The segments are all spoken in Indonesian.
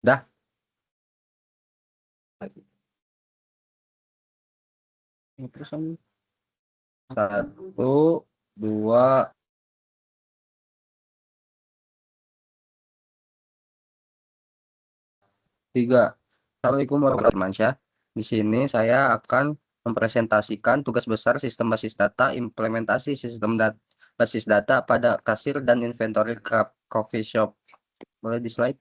Dah. Terus satu, dua, tiga. Assalamualaikum warahmatullahi wabarakatuh. Di sini saya akan mempresentasikan tugas besar sistem basis data, implementasi sistem basis data pada kasir dan inventory coffee shop. Boleh di slide?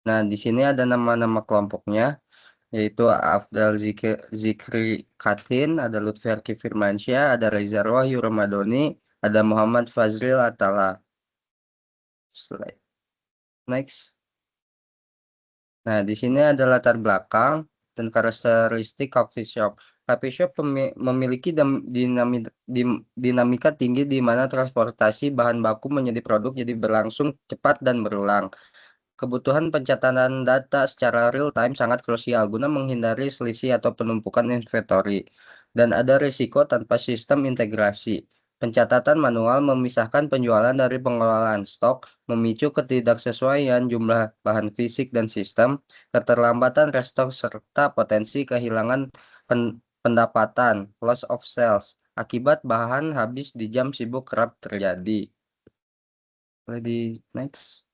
Nah, di sini ada nama-nama kelompoknya, yaitu Afdal Zikri Katin, ada Lutfi Firmansyah, ada Reza Wahyu Ramadhani, ada Muhammad Fazril Atala. Slide. Next. Nah, di sini ada latar belakang dan karakteristik coffee shop. Coffee shop memiliki dinamika tinggi di mana transportasi bahan baku menjadi produk jadi berlangsung cepat dan berulang. Kebutuhan pencatatan data secara real time sangat krusial guna menghindari selisih atau penumpukan inventory. Dan ada risiko tanpa sistem integrasi. Pencatatan manual memisahkan penjualan dari pengelolaan stok, memicu ketidaksesuaian jumlah bahan fisik dan sistem, keterlambatan restock serta potensi kehilangan pendapatan, loss of sales, akibat bahan habis di jam sibuk kerap terjadi. Boleh di next.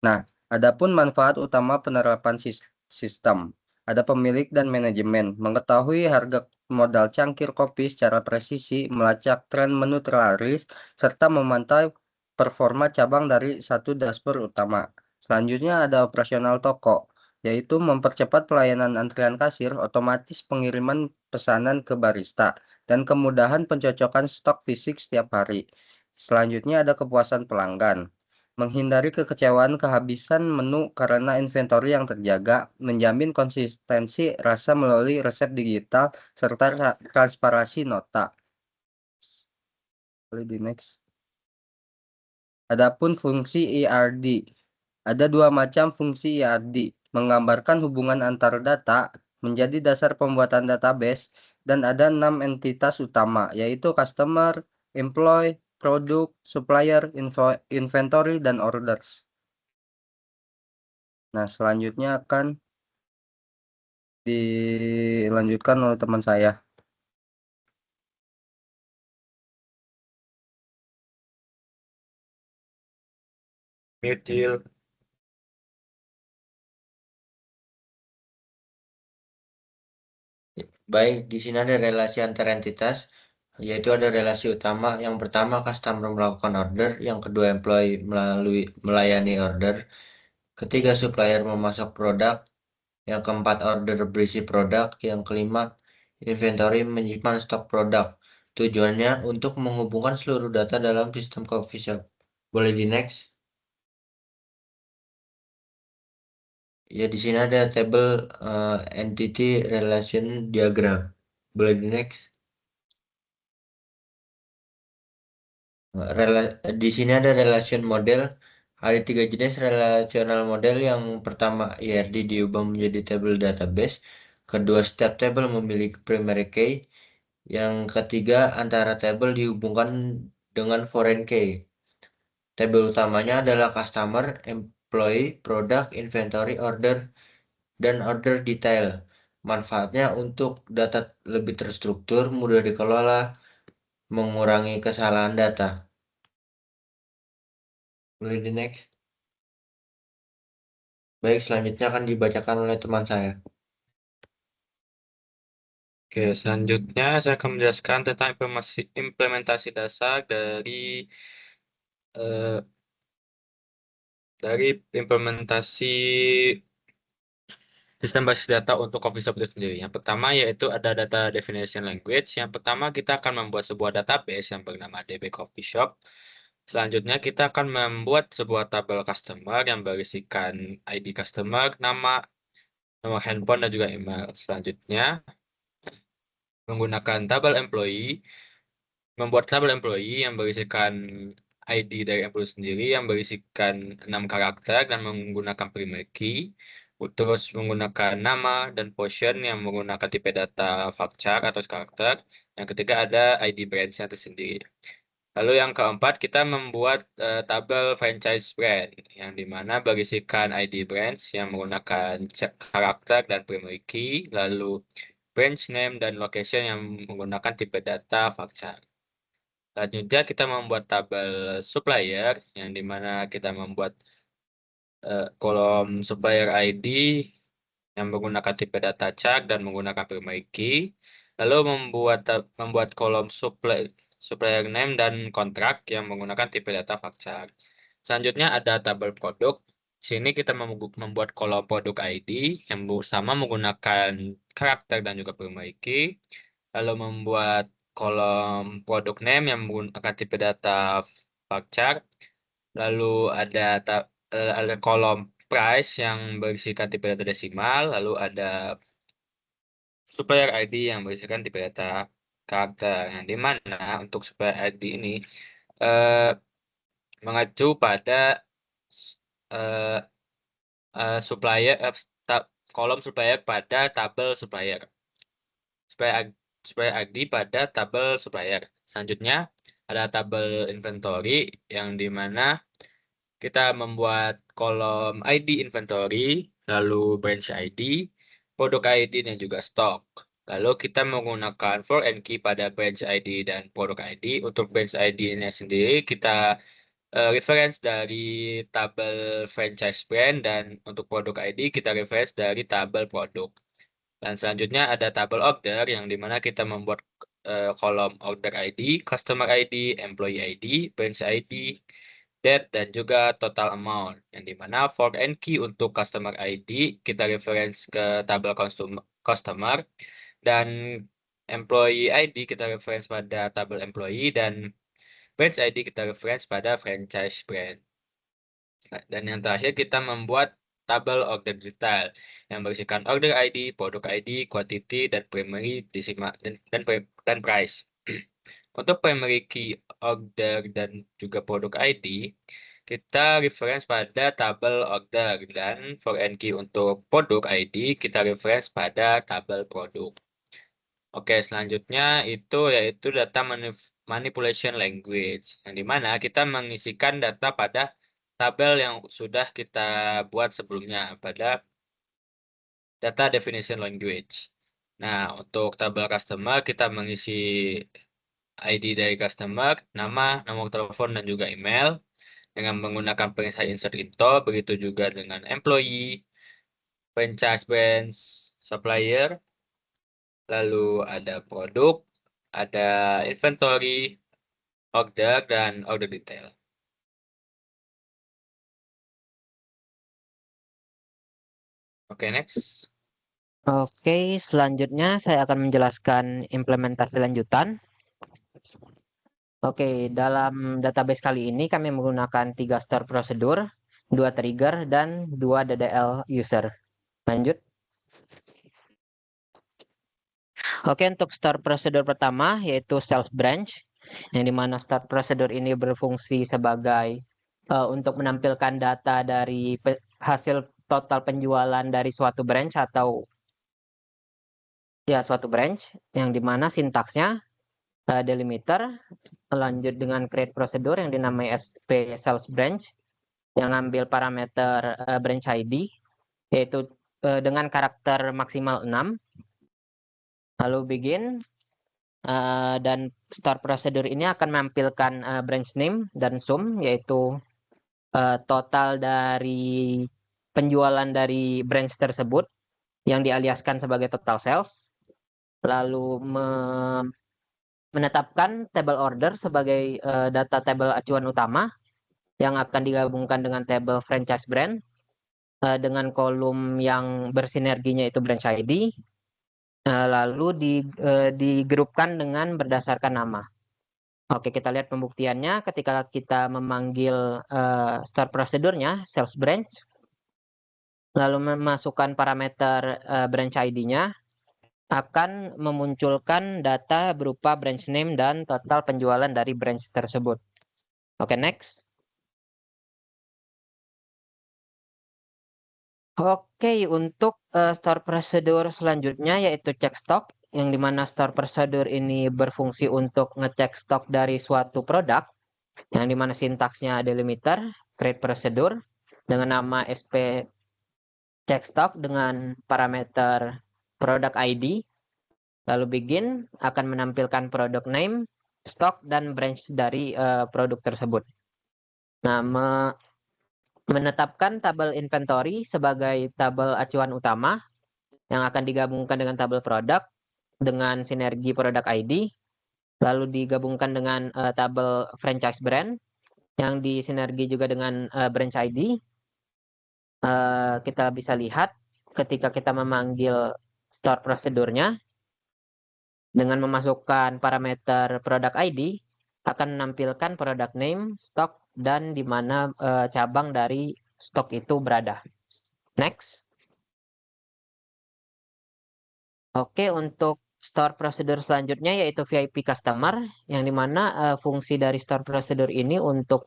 Nah, adapun manfaat utama penerapan sistem, ada pemilik dan manajemen mengetahui harga modal cangkir kopi secara presisi, melacak tren menu terlaris, serta memantau performa cabang dari satu dashboard utama. Selanjutnya ada operasional toko, yaitu mempercepat pelayanan antrian kasir, otomatis pengiriman pesanan ke barista, dan kemudahan pencocokan stok fisik setiap hari. Selanjutnya ada kepuasan pelanggan, menghindari kekecewaan kehabisan menu karena inventory yang terjaga, menjamin konsistensi rasa melalui resep digital, serta transparansi nota. Boleh di next. Adapun fungsi ERD. Ada dua macam fungsi ERD, menggambarkan hubungan antar data menjadi dasar pembuatan database, dan ada 6 entitas utama, yaitu customer, employee, produk, supplier, inventory, dan orders. Nah, selanjutnya akan dilanjutkan oleh teman saya. Mute, Jill. Baik, di sini ada relasi antar entitas, yaitu ada relasi utama. Yang pertama, customer melakukan order. Yang kedua, employee melayani order. Ketiga, supplier memasok produk. Yang keempat, order berisi produk. Yang kelima, inventory menyimpan stok produk. Tujuannya untuk menghubungkan seluruh data dalam sistem coffee shop. Boleh di next? Ya, di sini ada tabel entity relation diagram. Boleh di next? Di sini ada relation model. Ada tiga jenis relational model. Yang pertama, IRD diubah menjadi table database. Kedua, step table memiliki primary key. Yang ketiga, antara table dihubungkan dengan foreign key. Tabel utamanya adalah customer, employee, product, inventory, order, dan order detail. Manfaatnya untuk data lebih terstruktur, mudah dikelola, mengurangi kesalahan data. Boleh di next? Baik, selanjutnya akan dibacakan oleh teman saya. Oke, selanjutnya saya akan menjelaskan tentang implementasi dasar eh, dari implementasi sistem basis data untuk coffee shop itu sendiri. Yang pertama yaitu ada data definition language. Yang pertama kita akan membuat sebuah database yang bernama DB Coffee Shop. Selanjutnya kita akan membuat sebuah tabel customer yang berisikan ID customer, nama, nomor handphone, dan juga email. Selanjutnya menggunakan tabel employee, membuat tabel employee yang berisikan ID dari employee sendiri yang berisikan 6 karakter dan menggunakan primary key. Terus menggunakan nama dan portion yang menggunakan tipe data varchar atau karakter. Yang ketiga ada ID branch-nya tersendiri. Lalu yang keempat, kita membuat tabel franchise brand, yang dimana berisikan ID brands yang menggunakan karakter dan primary key, lalu branch name dan location yang menggunakan tipe data varchar. Selanjutnya kita membuat tabel supplier, yang dimana kita membuat kolom supplier ID yang menggunakan tipe data char dan menggunakan primary key, lalu membuat kolom supplier name dan kontrak yang menggunakan tipe data varchar. Selanjutnya ada tabel produk. Di sini kita membuat kolom produk ID yang sama menggunakan karakter dan juga primary key, lalu membuat kolom produk name yang menggunakan tipe data varchar, lalu ada kolom price yang berisikan tipe data desimal, lalu ada supplier ID yang berisikan tipe data karakter, yang dimana untuk supplier ID ini eh, mengacu pada eh, supplier kolom supplier pada tabel supplier, supplier ID pada tabel supplier. Selanjutnya ada tabel inventory, yang dimana kita membuat kolom ID inventory, lalu branch ID, produk ID, dan juga stok. Lalu kita menggunakan for and key pada branch ID dan produk ID. Untuk branch ID-nya sendiri kita reference dari tabel franchise brand, dan untuk produk ID kita reference dari tabel produk. Dan selanjutnya ada tabel order, yang dimana kita membuat kolom order ID, customer ID, employee ID, branch ID, date, dan juga total amount, yang dimana for and key untuk customer ID kita reference ke tabel customer, dan employee ID kita reference pada tabel employee, dan branch ID kita reference pada franchise brand. Dan yang terakhir kita membuat tabel order detail yang berisikan order ID, produk ID, quantity, dan primary, decimal, dan price. Untuk primary key, order, dan juga produk ID, kita reference pada tabel order, dan for and key untuk produk ID kita reference pada tabel produk. Oke, selanjutnya yaitu data manipulation language, yang dimana kita mengisikan data pada tabel yang sudah kita buat sebelumnya pada data definition language. Nah, untuk tabel customer kita mengisi ID dari customer, nama, nomor telepon, dan juga email dengan menggunakan perisai insert into. Begitu juga dengan employee, franchise branch, supplier, lalu ada produk, ada inventory, order, dan order detail. Oke, next. Oke, selanjutnya saya akan menjelaskan implementasi lanjutan. Oke, dalam database kali ini kami menggunakan 3 store prosedur, 2 trigger, dan 2 DDL user. Lanjut. Oke, untuk store prosedur pertama yaitu sales branch, yang dimana store prosedur ini berfungsi sebagai untuk menampilkan data dari hasil total penjualan dari suatu branch atau ya suatu branch, yang dimana sintaksnya delimiter, lanjut dengan create prosedur yang dinamai SP sales branch, yang ambil parameter branch ID yaitu dengan karakter maksimal 6, lalu begin, dan start prosedur ini akan menampilkan branch name dan sum, yaitu total dari penjualan dari branch tersebut yang dialiaskan sebagai total sales, lalu menetapkan table order sebagai data table acuan utama yang akan digabungkan dengan table franchise brand dengan kolom yang bersinerginya itu branch ID, lalu digrupkan dengan berdasarkan nama. Oke, kita lihat pembuktiannya ketika kita memanggil start prosedurnya sales branch, lalu memasukkan parameter branch ID-nya, akan memunculkan data berupa branch name dan total penjualan dari branch tersebut. Oke, next. Oke, untuk store prosedur selanjutnya yaitu cek stok, yang dimana store procedure ini berfungsi untuk ngecek stok dari suatu produk, yang dimana sintaksnya delimiter, create procedure, dengan nama SP check stock dengan parameter product ID, lalu begin akan menampilkan product name, stock, dan branch dari produk tersebut. Nah, menetapkan tabel inventory sebagai tabel acuan utama yang akan digabungkan dengan tabel produk dengan sinergi product ID, lalu digabungkan dengan tabel franchise brand yang disinergi juga dengan branch ID. Kita bisa lihat ketika kita memanggil store prosedurnya dengan memasukkan parameter product ID akan menampilkan product name, stock, dan di mana cabang dari stok itu berada. Next. Oke, untuk store procedure selanjutnya yaitu VIP customer, yang dimana fungsi dari store procedure ini untuk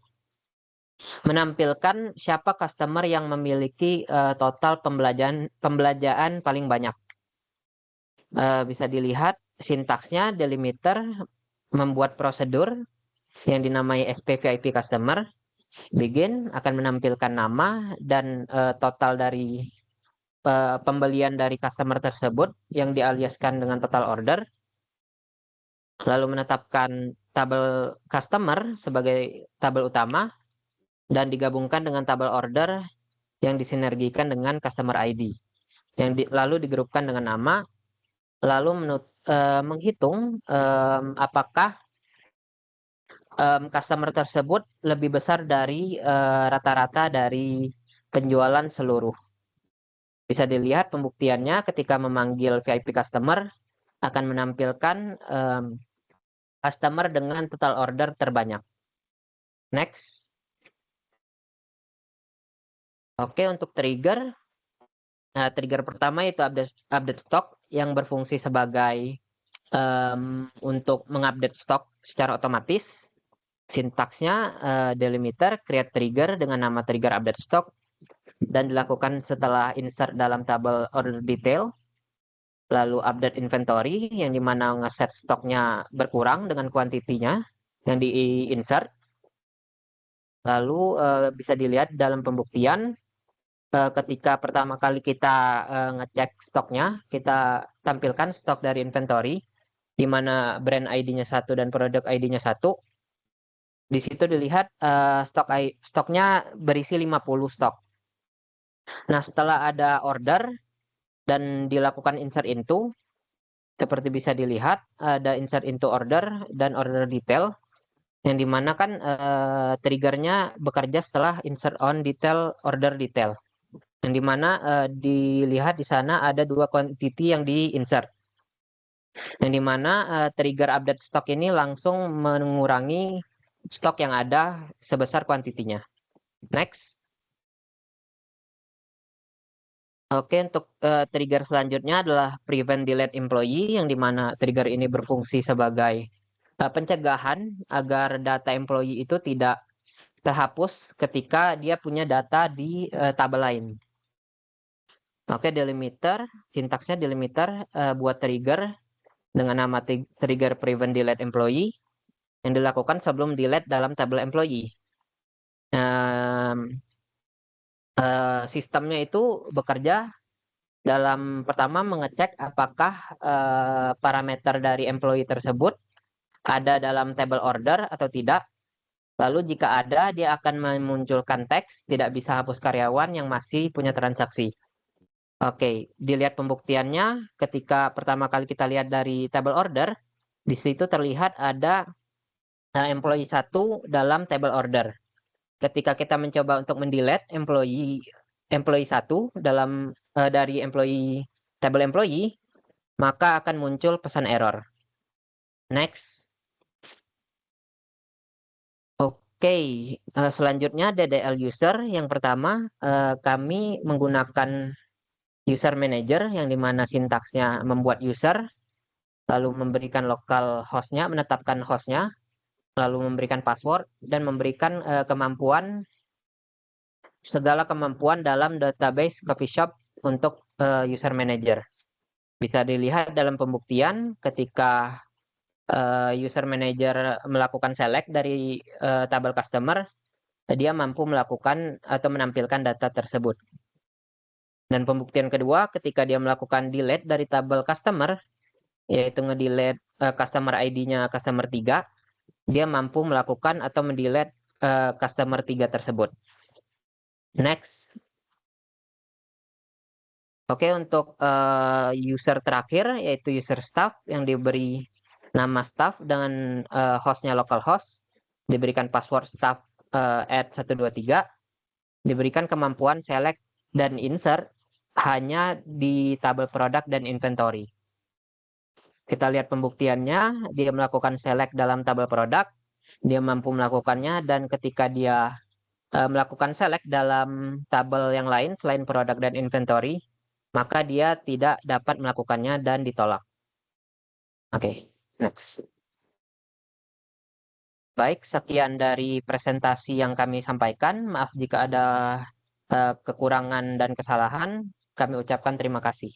menampilkan siapa customer yang memiliki total pembelanjaan paling banyak. Bisa dilihat sintaksnya delimiter membuat prosedur yang dinamai SP VIP customer. Begin akan menampilkan nama dan total dari pembelian dari customer tersebut yang dialiaskan dengan total order. Lalu menetapkan tabel customer sebagai tabel utama dan digabungkan dengan tabel order yang disinergikan dengan customer ID. Lalu digrupkan dengan nama, lalu menghitung apakah customer tersebut lebih besar dari rata-rata dari penjualan seluruh. Bisa dilihat pembuktiannya ketika memanggil VIP customer akan menampilkan customer dengan total order terbanyak. Next. Oke, untuk trigger. Nah, trigger pertama yaitu update stock yang berfungsi sebagai untuk mengupdate stok secara otomatis. Sintaksnya delimiter create trigger dengan nama trigger update stock dan dilakukan setelah insert dalam tabel order detail. Lalu update inventory yang dimana ngeset stoknya berkurang dengan kuantitinya yang di-insert. Lalu bisa dilihat dalam pembuktian ketika pertama kali kita ngecek stoknya, kita tampilkan stok dari inventory di mana brand ID-nya 1 dan produk ID-nya 1. Di situ dilihat stoknya berisi 50 stok. Nah, setelah ada order dan dilakukan insert into, seperti bisa dilihat ada insert into order dan order detail, yang dimana kan triggernya bekerja setelah insert on detail order detail, yang dimana dilihat di sana ada 2 quantity yang di-insert, yang dimana trigger update stok ini langsung mengurangi stok yang ada sebesar kuantitinya. Next. Oke, untuk trigger selanjutnya adalah prevent delete employee, yang dimana trigger ini berfungsi sebagai pencegahan agar data employee itu tidak terhapus ketika dia punya data di tabel lain. Oke, delimiter, sintaksnya delimiter buat trigger dengan nama trigger prevent delete employee yang dilakukan sebelum delete dalam tabel employee. Sistemnya itu bekerja dalam pertama mengecek apakah parameter dari employee tersebut ada dalam table order atau tidak. Lalu jika ada, dia akan memunculkan teks tidak bisa hapus karyawan yang masih punya transaksi. Oke, dilihat pembuktiannya ketika pertama kali kita lihat dari table order, di situ terlihat ada employee 1 dalam table order. Ketika kita mencoba untuk mendelete employee 1 dalam dari table employee, maka akan muncul pesan error. Next. Oke, selanjutnya DDL user. Yang pertama, kami menggunakan user manager yang dimana sintaksnya membuat user, lalu memberikan local hostnya, menetapkan hostnya, lalu memberikan password, dan memberikan segala kemampuan dalam database coffee shop untuk user manager. Bisa dilihat dalam pembuktian ketika user manager melakukan select dari tabel customer, dia mampu melakukan atau menampilkan data tersebut. Dan pembuktian kedua, ketika dia melakukan delete dari tabel customer, yaitu ngedelete customer ID-nya customer 3, dia mampu melakukan atau mendelete customer 3 tersebut. Next. Oke, untuk user terakhir, yaitu user staff yang diberi nama staff dengan hostnya localhost, diberikan password staff @123, diberikan kemampuan select dan insert hanya di tabel produk dan inventory. Kita lihat pembuktiannya, dia melakukan select dalam tabel produk, dia mampu melakukannya, dan ketika dia melakukan select dalam tabel yang lain selain produk dan inventory, maka dia tidak dapat melakukannya dan ditolak. Oke, next. Baik, sekian dari presentasi yang kami sampaikan. Maaf jika ada kekurangan dan kesalahan. Kami ucapkan terima kasih.